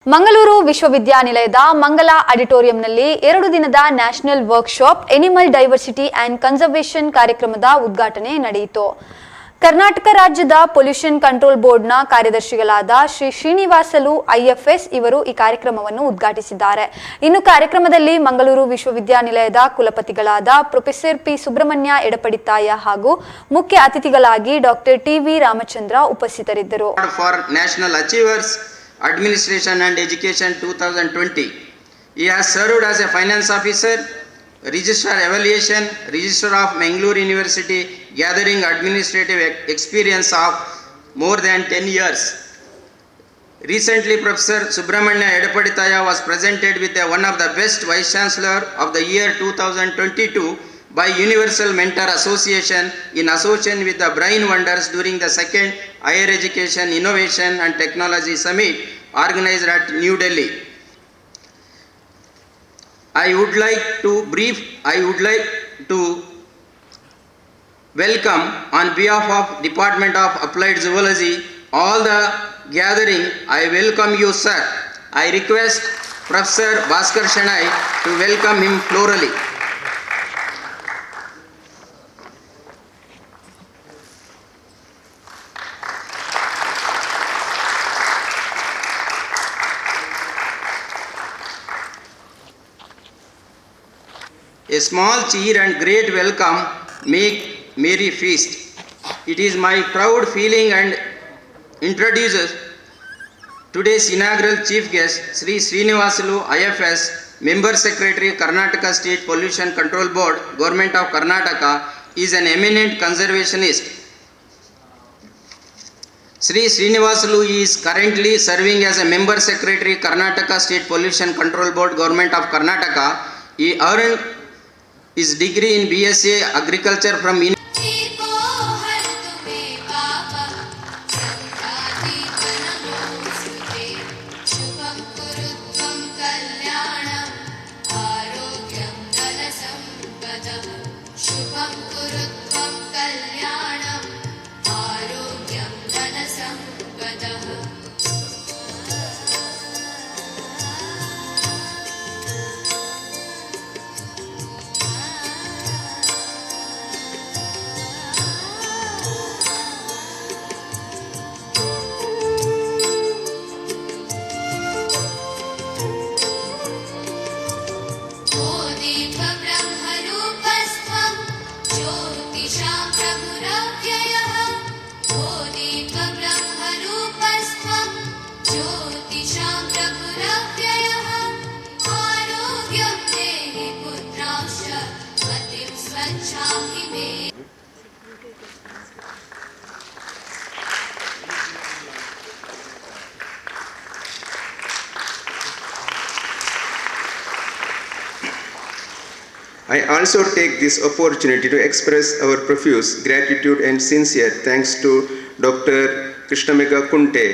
ಮಂಗಳೂರು ವಿಶ್ವವಿದ್ಯಾನಿಲಯದ ಮಂಗಲ ಆಡಿಟೋರಿಯಂನಲ್ಲಿ 2 ದಿನದ national workshop animal diversity and conservation ಕಾರ್ಯಕ್ರಮದ ಉದ್ಘಾಟನೆ ನಡೆಯಿತು. ಕರ್ನಾಟಕ ರಾಜ್ಯದ ಪೊಲ್ಯೂಷನ್ ಕಂಟ್ರೋಲ್ ಬೋರ್ಡ್ನ ಕಾರ್ಯದರ್ಶಿಗಳಾದ ಶ್ರೀ ಶ್ರೀನಿವಾಸಲು ಐಎಫ್ಎಸ್ ಇವರು ಈ ಕಾರ್ಯಕ್ರಮವನ್ನು ಉದ್ಘಾಟಿಸಿದ್ದಾರೆ. ಇನ್ನು ಕಾರ್ಯಕ್ರಮದಲ್ಲಿ ಮಂಗಳೂರು ವಿಶ್ವವಿದ್ಯಾನಿಲಯದ ಕುಲಪತಿಗಳಾದ ಪ್ರೊಫೆಸರ್ ಪಿ ಸುಬ್ರಹ್ಮಣ್ಯ ಎಡಪಡಿತಾಯ ಹಾಗೂ ಮುಖ್ಯ ಅತಿಥಿಗಳಾಗಿ ಡಾಕ್ಟರ್ ಟಿ.ವಿ. ರಾಮಚಂದ್ರ ಉಪಸ್ಥಿತರಿದ್ದರು. Administration and Education 2020. He has served as a finance officer, registrar evaluation, registrar of Mangalore University, gathering administrative experience of more than 10 years. Recently, Professor Subramanya Edapaditaya was presented with one of the best Vice Chancellor of the year 2022 by Universal Mentor Association in association with the Brain Wonders during the second Higher Education Innovation and Technology Summit organized at New Delhi. I would like to welcome on behalf of Department of Applied Zoology all the gathering. I welcome you, sir. I request Professor Bhaskar Shanai to welcome him florally. A small cheer and great welcome make merry feast. It is my proud feeling and introduces today's inaugural chief guest, Sri Srinivasalu IFS, Member Secretary, Karnataka State Pollution Control Board, Government of Karnataka, is an eminent conservationist. Sri Srinivasalu is currently serving as a Member Secretary, Karnataka State Pollution Control Board, Government of Karnataka. He earned his degree in BSc Agriculture from I also take this opportunity to express our profuse gratitude and sincere thanks to Dr. Krishnamega Kunte,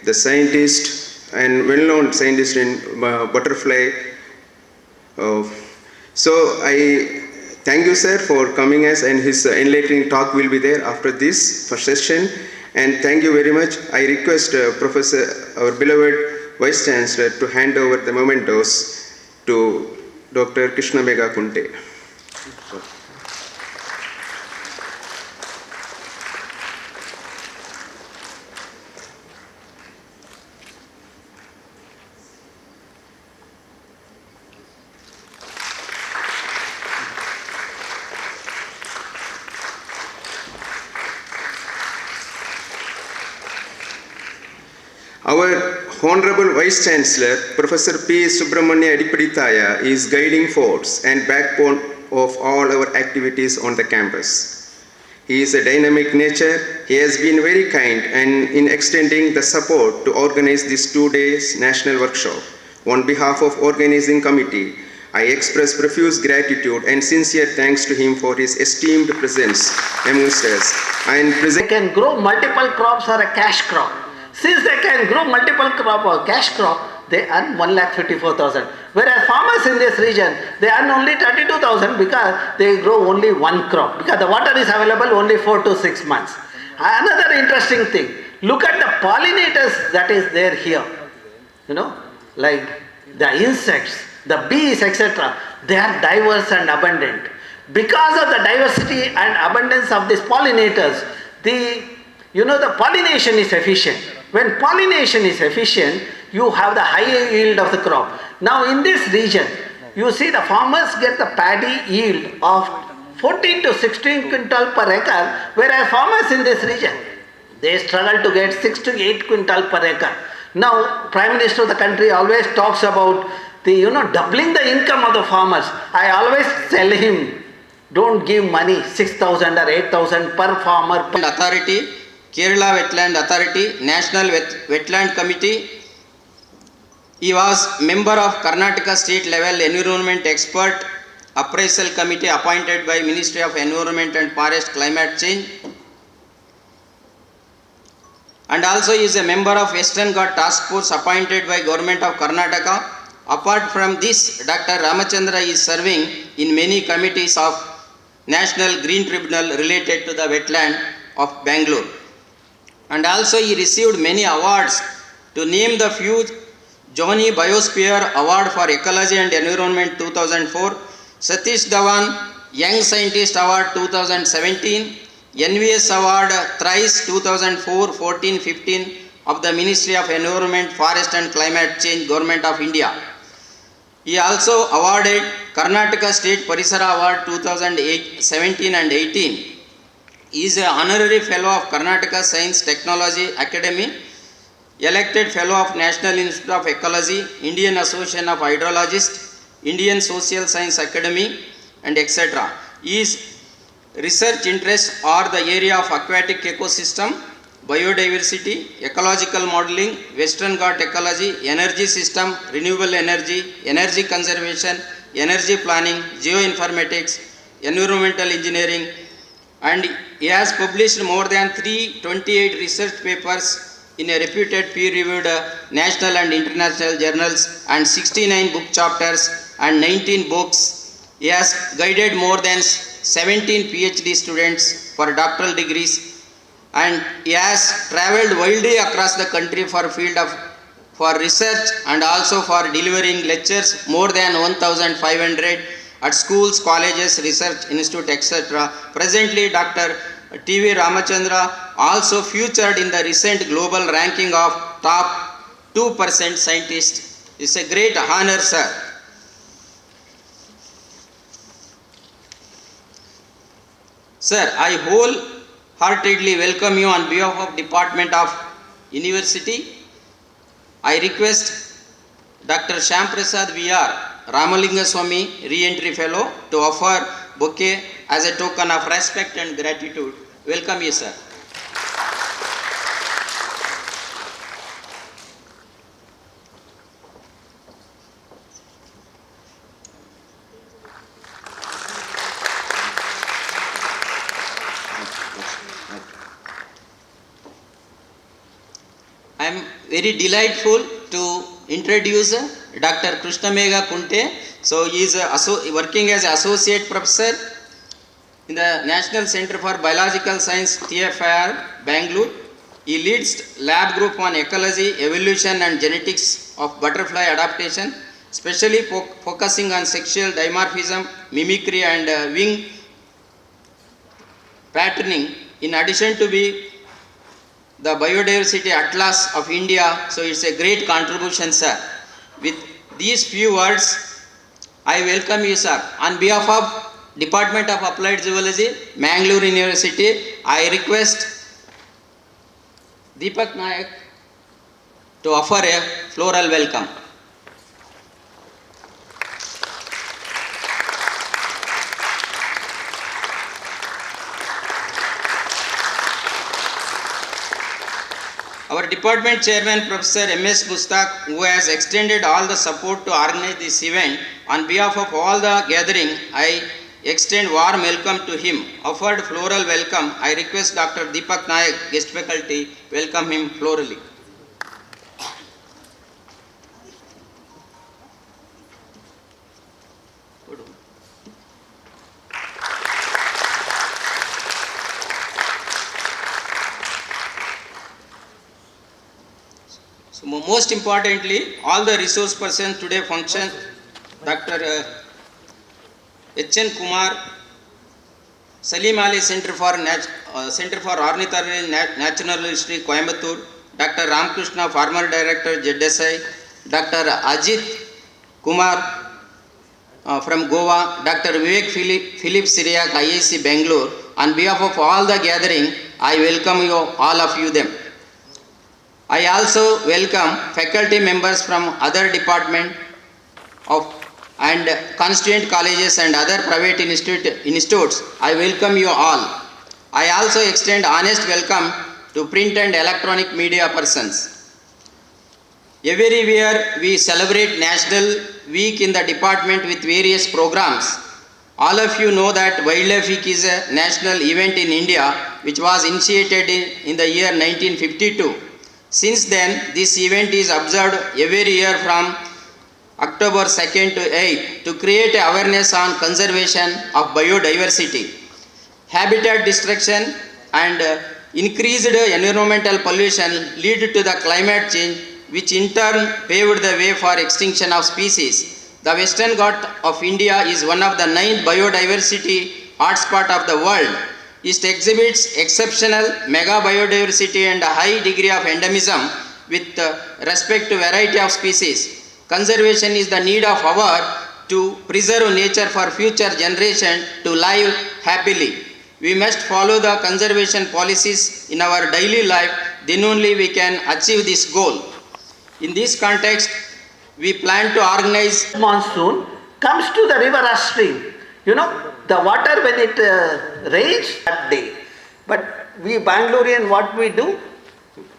the scientist and well-known scientist in butterfly. So I thank you, sir, for coming us, and his enlightening talk will be there after this first session. And thank you very much. I request Professor, our beloved Vice Chancellor, to hand over the mementos to Dr. Krishnamega Kunte. Our Honorable Vice Chancellor, Professor P. Subramanya Edipaditaya, is guiding force and backbone of all our activities on the campus. He is a dynamic nature. He has been very kind and in extending the support to organize this 2 days national workshop. On behalf of organizing committee, I express profuse gratitude and sincere thanks to him for his esteemed presence amongst us. They can grow multiple crops or a cash crop. Since they can grow multiple crop or cash crop, they earn 1,54,000. Whereas farmers in this region, they earn only 32,000 because they grow only one crop. Because the water is available only 4 to 6 months. Another interesting thing, look at the pollinators that is there here. You know, like the insects, the bees, etc., they are diverse and abundant. Because of the diversity and abundance of these pollinators, the pollination is efficient. When pollination is efficient, you have the higher yield of the crop. Now in this region, you see the farmers get the paddy yield of 14 to 16 quintal per acre, whereas farmers in this region, they struggle to get 6 to 8 quintal per acre. Now, Prime Minister of the country always talks about doubling the income of the farmers. I always tell him, don't give money 6,000 or 8,000 per farmer. Authority, Kerala Wetland Authority, National Wetland Committee. He was member of Karnataka State Level Environment Expert Appraisal Committee appointed by Ministry of Environment and Forest Climate Change. And also he is a member of Western Ghat Task Force appointed by Government of Karnataka. Apart from this, Dr. Ramachandra is serving in many committees of National Green Tribunal related to the wetland of Bangalore. And also he received many awards. To name the few: Johnny Biosphere Award for Ecology and Environment 2004, Satish Dhawan Young Scientist Award 2017, NVS Award thrice 2004, 14, 15 of the Ministry of Environment, Forest and Climate Change, Government of India. He also awarded Karnataka State Parisara Award 2008, 17 and 18. He is an honorary fellow of Karnataka Science Technology Academy, elected fellow of National Institute of Ecology, Indian Association of Hydrologists, Indian Social Science Academy, and etc. His research interests are the area of aquatic ecosystem, biodiversity, ecological modeling, Western Ghat ecology, energy system, renewable energy, energy conservation, energy planning, geoinformatics, environmental engineering, and he has published more than 328 research papers in a reputed peer-reviewed national and international journals and 69 book chapters and 19 books. He has guided more than 17 PhD students for doctoral degrees, and he has travelled widely across the country for research and also for delivering lectures, more than 1,500 at schools, colleges, research institute, etc. Presently, Dr. T.V. Ramachandra also featured in the recent global ranking of top 2% scientists. It's a great honor, sir. Sir, I wholeheartedly welcome you on behalf of Department of University. I request Dr. Shyam Prasad VR Ramalinga Swami, Re-Entry Fellow, to offer bouquet as a token of respect and gratitude. Welcome you, sir. I am very delightful to introduce Dr. Krishnamegha Kunte. So he is working as Associate Professor in the National Center for Biological Science, TFIR, Bangalore. He leads lab group on ecology, evolution and genetics of butterfly adaptation, especially focusing on sexual dimorphism, mimicry and wing patterning. In addition to be the Biodiversity Atlas of India, so it's a great contribution, sir. With these few words, I welcome you, sir. On behalf of Department of Applied Zoology, Mangalore University, I request Deepak Nayak to offer a floral welcome. Our department chairman, Professor M.S. Mustak, who has extended all the support to organize this event, on behalf of all the gathering, I extend warm welcome to him. Offered floral welcome, I request Dr. Deepak Nayak, guest faculty, welcome him florally. So Most importantly, all the resource persons today function, Dr. H.N. Kumar, Salim Ali Center for Ornithology Natural History, Coimbatore, Dr. Ramkrishna, former director, ZSI, Dr. Ajit Kumar from Goa, Dr. Vivek Philip Siriak, IIC Bangalore. On behalf of all the gathering, I welcome you, all of you them. I also welcome faculty members from other departments of and constituent colleges and other private institutes. I welcome you all. I also extend honest welcome to print and electronic media persons. Every year we celebrate National Week in the department with various programs. All of you know that Wildlife Week is a national event in India which was initiated in the year 1952. Since then, this event is observed every year from October 2nd to 8th to create awareness on conservation of biodiversity. Habitat destruction and increased environmental pollution lead to the climate change, which in turn paved the way for extinction of species. The Western Ghats of India is one of the 9 biodiversity hotspots of the world. It exhibits exceptional mega biodiversity and a high degree of endemism with respect to variety of species. Conservation is the need of hour to preserve nature for future generation to live happily. We must follow the conservation policies in our daily life, then only we can achieve this goal. In this context, we plan to organize monsoon comes to the river or stream. You know, the water when it rains that day. But we Bangalorean, what we do?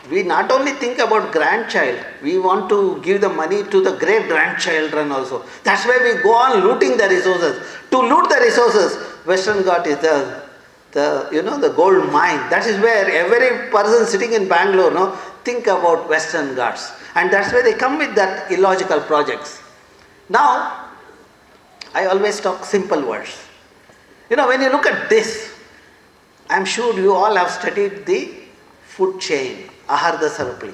We not only think about grandchild, we want to give the money to the great grandchildren also. That's why we go on looting the resources. To loot the resources, Western Ghat is the gold mine. That is where every person sitting in Bangalore think about Western Ghats. And that's why they come with that illogical projects. Now, I always talk simple words. When you look at this, I'm sure you all have studied the food chain, Aharda Sarapli.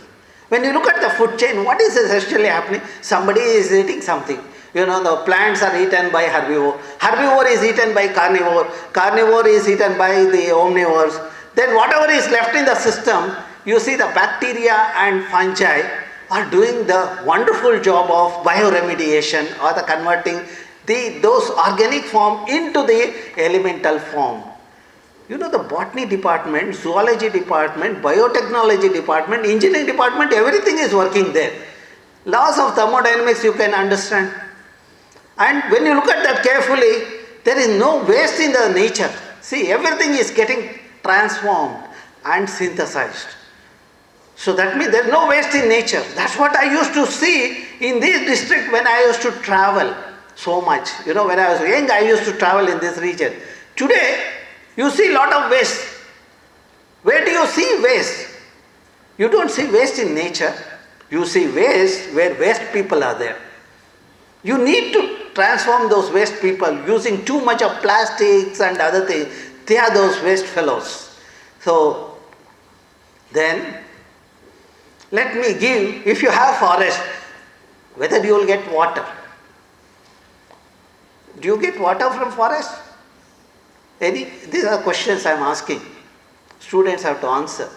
When you look at the food chain, what is essentially happening? Somebody is eating something. The plants are eaten by herbivore. Herbivore is eaten by carnivore. Carnivore is eaten by the omnivores. Then whatever is left in the system, you see the bacteria and fungi are doing the wonderful job of bioremediation or the converting those organic form into the elemental form. The botany department, zoology department, biotechnology department, engineering department, everything is working there. Laws of thermodynamics you can understand. And when you look at that carefully, there is no waste in the nature. See, everything is getting transformed and synthesized. So that means there is no waste in nature. That's what I used to see in this district when I used to travel so much. When I was young, I used to travel in this region. Today, you see a lot of waste. Where do you see waste? You don't see waste in nature. You see waste where waste people are there. You need to transform those waste people using too much of plastics and other things. They are those waste fellows. So, then, let me give, if you have forest, whether you will get water. Do you get water from forest? These are questions I am asking. Students have to answer.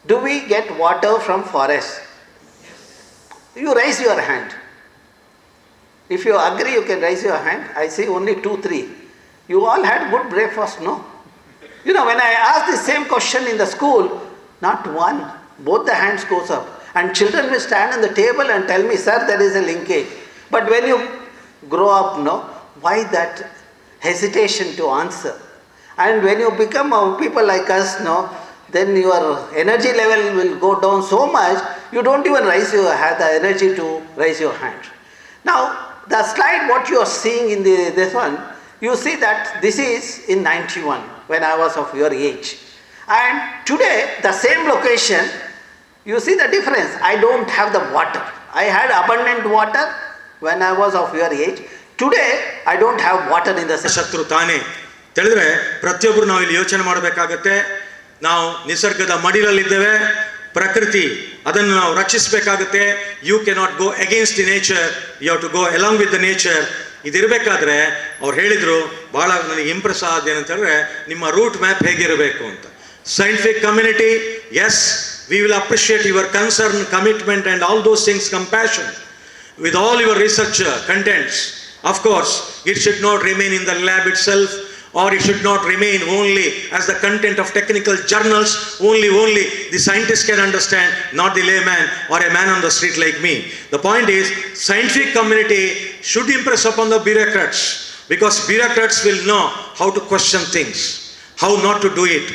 Do we get water from forest? You raise your hand. If you agree, you can raise your hand. I see only 2, 3. You all had good breakfast, no? When I ask the same question in the school, not one, both the hands goes up. And children will stand on the table and tell me, sir, there is a linkage. But when you grow up, why that hesitation to answer? And when you become people like us, then your energy level will go down so much, you don't even have the energy to raise your hand. Now, the slide what you are seeing in this one, you see that this is in 91, when I was of your age. And today, the same location, you see the difference. I don't have the water. I had abundant water when I was of your age. Today, I don't have water in the system. ಶತ್ರು ತಾನೇ ತಿಳಿದ್ರೆ ಪ್ರತಿಯೊಬ್ಬರು ನಾವು ಇಲ್ಲಿ ಯೋಚನೆ ಮಾಡಬೇಕಾಗತ್ತೆ. ನಾವು ನಿಸರ್ಗದ ಮಡಿಲಲ್ಲಿದ್ದೇವೆ. ಪ್ರಕೃತಿ, ಅದನ್ನು ನಾವು ರಕ್ಷಿಸಬೇಕಾಗುತ್ತೆ. You cannot go against the nature, you have to go along with the nature. ಇದಿರಬೇಕಾದ್ರೆ ಅವ್ರು ಹೇಳಿದರು, ಭಾಳ ನನಗೆ ಇಂಪ್ರೆಸ್ ಆದೇನಂತ ಹೇಳಿದ್ರೆ, ನಿಮ್ಮ ರೂಟ್ ಮ್ಯಾಪ್ ಹೇಗಿರಬೇಕು ಅಂತ. Scientific community, yes, we will appreciate your concern, commitment and all those things, compassion with all your research contents. Of course, it should not remain in the lab itself, or it should not remain only as the content of technical journals, only the scientist can understand, not the layman or a man on the street like me. The point is, scientific community should impress upon the bureaucrats, because bureaucrats will know how to question things, how not to do it,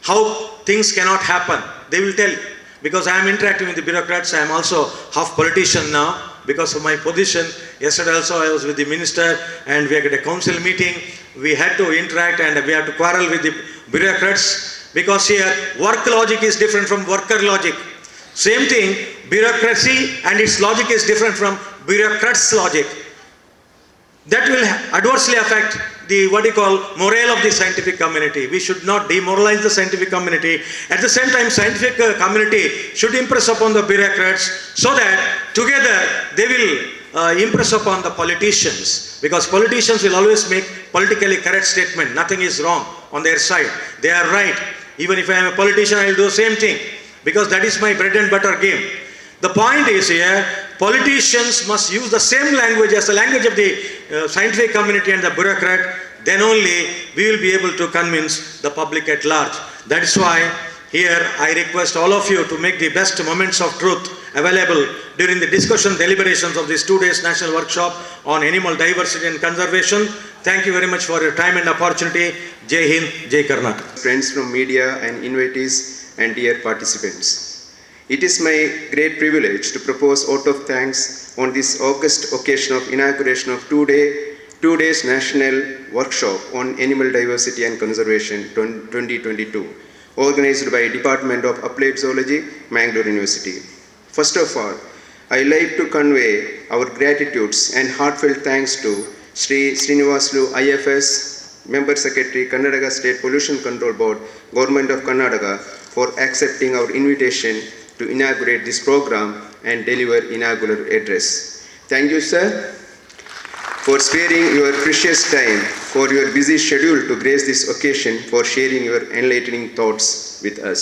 how things cannot happen. They will tell you. Because I am interacting with the bureaucrats, I am also half politician now because of my position. Yesterday also I was with the minister and we had a council meeting. We had to interact and we had to quarrel with the bureaucrats, because here work logic is different from worker logic. Same thing, bureaucracy and its logic is different from bureaucrats' logic. That will adversely affect the morale of the scientific community. We should not demoralize the scientific community. At the same time, scientific community should impress upon the bureaucrats, so that together they will impress upon the politicians, because politicians will always make politically correct statement. Nothing is wrong on their side. They are right. Even if I am a politician, I will do the same thing, because that is my bread and butter game. The point is here, politicians must use the same language as the language of the scientific community and the bureaucrat. Then only we will be able to convince the public at large. That is why here I request all of you to make the best moments of truth available during the discussion deliberations of this 2 days national workshop on animal diversity and conservation. Thank you very much for your time and opportunity. Jai Hind, Jai Karnataka. Friends from media and invitees and dear participants. It is my great privilege to propose vote of thanks on this august occasion of inauguration of 2 days national workshop on animal diversity and conservation 2022, organized by Department of Applied Zoology, Mangalore University. First of all, I like to convey our gratitudes and heartfelt thanks to Sri Srinivaslu IFS, Member Secretary, Karnataka State Pollution Control Board, Government of Karnataka, for accepting our invitation to inaugurate this program and deliver inaugural address. Thank you, sir, for sparing your precious time for your busy schedule to grace this occasion, for sharing your enlightening thoughts with us.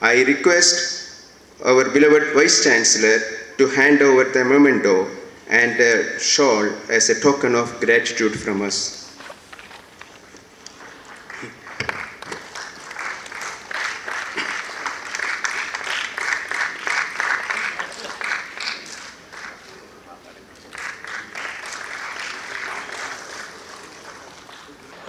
I request our beloved Vice Chancellor to hand over the memento and a shawl as a token of gratitude from us.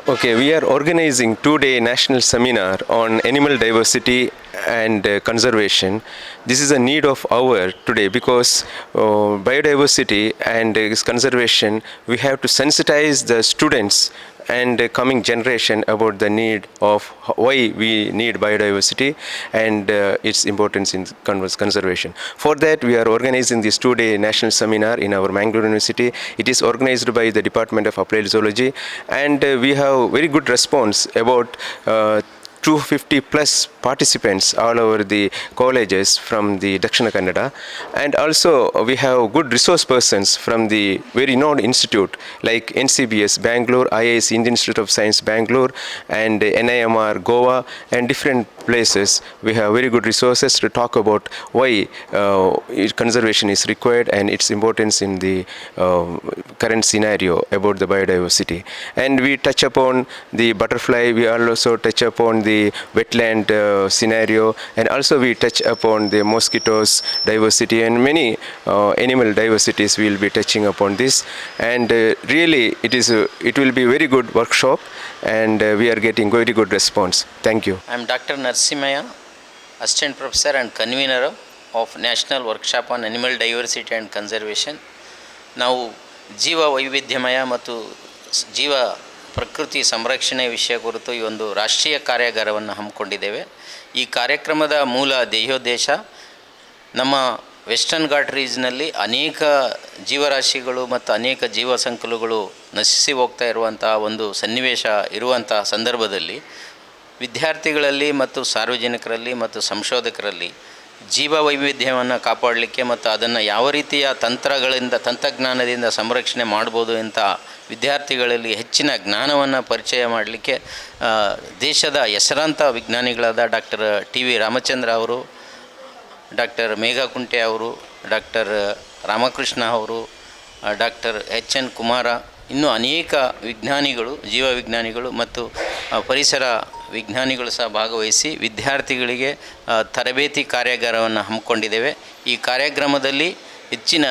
Okay, we are organizing 2-day national seminar on animal diversity and conservation. This is a need of our today, because biodiversity and conservation, we have to sensitize the students and coming generation about the need of why we need biodiversity and its importance in conservation. For that, we are organizing this 2-day national seminar in our Mangalore University. It is organized by the Department of Applied Zoology, and we have very good response, about 250 plus participants all over the colleges from the Dakshina Kannada, and also we have good resource persons from the very known institute like NCBS Bangalore, IIS Indian Institute of Science Bangalore, and NIMR Goa, and different places. We have very good resources to talk about why conservation is required and its importance in the current scenario about the biodiversity. And we touch upon the butterfly, we also touch upon the wetland scenario, and also we touch upon the mosquitoes diversity and many animal diversities. We will be touching upon this, and really it will be very good workshop, and we are getting very good response. Thank you. I am Dr. Narsimaya, Assistant Professor and Convener of National Workshop on Animal Diversity and Conservation. ನಾವು ಜೀವ ವೈವಿಧ್ಯಮಯ ಮತ್ತು ಜೀವ ಪ್ರಕೃತಿ ಸಂರಕ್ಷಣೆ ವಿಷಯ ಕುರಿತು ಈ ಒಂದು ರಾಷ್ಟ್ರೀಯ ಕಾರ್ಯಾಗಾರವನ್ನು ಹಮ್ಮಿಕೊಂಡಿದ್ದೇವೆ. ಈ ಕಾರ್ಯಕ್ರಮದ ಮೂಲ ಧ್ಯೇಯೋದ್ದೇಶ ನಮ್ಮ ವೆಸ್ಟರ್ನ್ ಘಾಟ್ ರೀಜ್ನಲ್ಲಿ ಅನೇಕ ಜೀವರಾಶಿಗಳು ಮತ್ತು ಅನೇಕ ಜೀವ ಸಂಕುಲಗಳು ನಶಿಸಿ ಹೋಗ್ತಾ ಇರುವಂಥ ಒಂದು ಸನ್ನಿವೇಶ ಇರುವಂಥ ಸಂದರ್ಭದಲ್ಲಿ ವಿದ್ಯಾರ್ಥಿಗಳಲ್ಲಿ ಮತ್ತು ಸಾರ್ವಜನಿಕರಲ್ಲಿ ಮತ್ತು ಸಂಶೋಧಕರಲ್ಲಿ ಜೀವ ವೈವಿಧ್ಯವನ್ನು ಕಾಪಾಡಲಿಕ್ಕೆ ಮತ್ತು ಅದನ್ನು ಯಾವ ರೀತಿಯ ತಂತ್ರಜ್ಞಾನದಿಂದ ಸಂರಕ್ಷಣೆ ಮಾಡ್ಬೋದು ಅಂತ ವಿದ್ಯಾರ್ಥಿಗಳಲ್ಲಿ ಹೆಚ್ಚಿನ ಜ್ಞಾನವನ್ನು ಪರಿಚಯ ಮಾಡಲಿಕ್ಕೆ ದೇಶದ ಹೆಸರಾಂತ ವಿಜ್ಞಾನಿಗಳಾದ ಡಾಕ್ಟರ್ ಟಿ.ವಿ. ರಾಮಚಂದ್ರ ಅವರು, ಡಾಕ್ಟರ್ ಮೇಘಾ ಕುಂಟೆ ಅವರು, ಡಾಕ್ಟರ್ ರಾಮಕೃಷ್ಣ ಅವರು, ಡಾಕ್ಟರ್ ಎಚ್.ಎನ್. ಕುಮಾರ, ಇನ್ನೂ ಅನೇಕ ವಿಜ್ಞಾನಿಗಳು, ಜೀವ ವಿಜ್ಞಾನಿಗಳು ಮತ್ತು ಪರಿಸರ ವಿಜ್ಞಾನಿಗಳು ಸಹ ಭಾಗವಹಿಸಿ ವಿದ್ಯಾರ್ಥಿಗಳಿಗೆ ತರಬೇತಿ ಕಾರ್ಯಾಗಾರವನ್ನು ಹಮ್ಮಿಕೊಂಡಿದ್ದೇವೆ. ಈ ಕಾರ್ಯಕ್ರಮದಲ್ಲಿ ಹೆಚ್ಚಿನ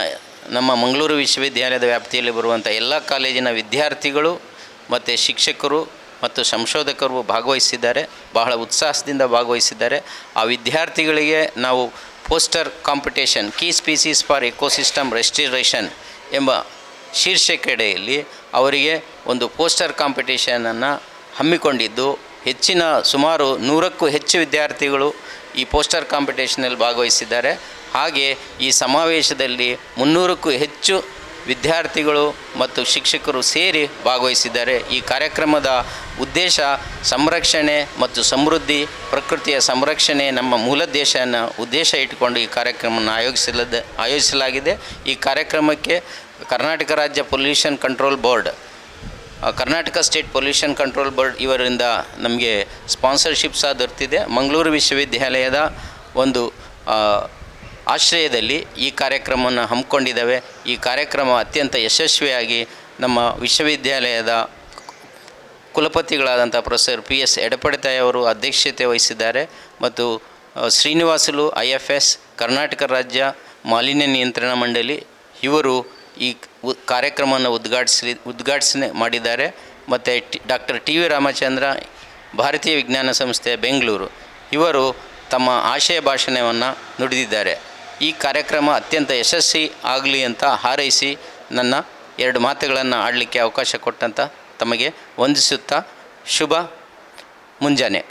ನಮ್ಮ ಮಂಗಳೂರು ವಿಶ್ವವಿದ್ಯಾಲಯದ ವ್ಯಾಪ್ತಿಯಲ್ಲಿ ಬರುವಂಥ ಎಲ್ಲ ಕಾಲೇಜಿನ ವಿದ್ಯಾರ್ಥಿಗಳು ಮತ್ತು ಶಿಕ್ಷಕರು ಮತ್ತು ಸಂಶೋಧಕರು ಭಾಗವಹಿಸಿದ್ದಾರೆ. ಬಹಳ ಉತ್ಸಾಹದಿಂದ ಭಾಗವಹಿಸಿದ್ದಾರೆ. ಆ ವಿದ್ಯಾರ್ಥಿಗಳಿಗೆ ನಾವು poster competition key species for ecosystem restoration ಎಂಬ ಶೀರ್ಷಿಕೆಯಡಿಯಲ್ಲಿ ಅವರಿಗೆ ಒಂದು ಪೋಸ್ಟರ್ ಕಾಂಪಿಟೇಷನನ್ನು ಹಮ್ಮಿಕೊಂಡಿದ್ದು ಹೆಚ್ಚಿನ ಸುಮಾರು 100ಕ್ಕೂ ಹೆಚ್ಚು ವಿದ್ಯಾರ್ಥಿಗಳು ಈ ಪೋಸ್ಟರ್ ಕಾಂಪಿಟೇಷನಲ್ಲಿ ಭಾಗವಹಿಸಿದ್ದಾರೆ. ಹಾಗೆ ಈ ಸಮಾವೇಶದಲ್ಲಿ 300ಕ್ಕೂ ಹೆಚ್ಚು ವಿದ್ಯಾರ್ಥಿಗಳು ಮತ್ತು ಶಿಕ್ಷಕರು ಸೇರಿ ಭಾಗವಹಿಸಿದ್ದಾರೆ. ಈ ಕಾರ್ಯಕ್ರಮದ ಉದ್ದೇಶ ಸಂರಕ್ಷಣೆ ಮತ್ತು ಸಮೃದ್ಧಿ, ಪ್ರಕೃತಿಯ ಸಂರಕ್ಷಣೆ ನಮ್ಮ ಉದ್ದೇಶ ಇಟ್ಟುಕೊಂಡು ಈ ಕಾರ್ಯಕ್ರಮವನ್ನು ಆಯೋಜಿಸಲಾಗಿದೆ. ಈ ಕಾರ್ಯಕ್ರಮಕ್ಕೆ ಕರ್ನಾಟಕ ರಾಜ್ಯ pollution control board, Karnataka state pollution control board ಇವರಿಂದ ನಮಗೆ ಸ್ಪಾನ್ಸರ್ಶಿಪ್ ಸಹ ದೊರೆತಿದೆ. ಮಂಗಳೂರು ವಿಶ್ವವಿದ್ಯಾಲಯದ ಒಂದು ಆಶ್ರಯದಲ್ಲಿ ಈ ಕಾರ್ಯಕ್ರಮವನ್ನು ಹಮ್ಮಿಕೊಂಡಿದ್ದಾವೆ. ಈ ಕಾರ್ಯಕ್ರಮ ಅತ್ಯಂತ ಯಶಸ್ವಿಯಾಗಿ ನಮ್ಮ ವಿಶ್ವವಿದ್ಯಾಲಯದ ಕುಲಪತಿಗಳಾದಂಥ ಪ್ರೊಫೆಸರ್ ಪಿ.ಎಸ್. ಎಡಪಡಿತಾಯಿ ಅವರು ಅಧ್ಯಕ್ಷತೆ ವಹಿಸಿದ್ದಾರೆ ಮತ್ತು ಶ್ರೀನಿವಾಸುಲು IFS, ಕರ್ನಾಟಕ ರಾಜ್ಯ ಮಾಲಿನ್ಯ ನಿಯಂತ್ರಣ ಮಂಡಳಿ ಇವರು ಈ ಕಾರ್ಯಕ್ರಮವನ್ನು ಉದ್ಘಾಟನೆ ಮಾಡಿದ್ದಾರೆ. ಮತ್ತು ಡಾಕ್ಟರ್ ಟಿ.ವಿ. ರಾಮಚಂದ್ರ, ಭಾರತೀಯ ವಿಜ್ಞಾನ ಸಂಸ್ಥೆ ಬೆಂಗಳೂರು ಇವರು ತಮ್ಮ ಆಶಯ ಭಾಷಣವನ್ನು ನುಡಿದಿದ್ದಾರೆ. ಈ ಕಾರ್ಯಕ್ರಮ ಅತ್ಯಂತ ಯಶಸ್ವಿ ಆಗಲಿ ಅಂತ ಹಾರೈಸಿ ನನ್ನ 2 ಮಾತುಗಳನ್ನು ಆಡಲಿಕ್ಕೆ ಅವಕಾಶ ಕೊಟ್ಟಂತ ತಮಗೆ ವಂದಿಸುತ್ತಾ ಶುಭ ಮುಂಜಾನೆ.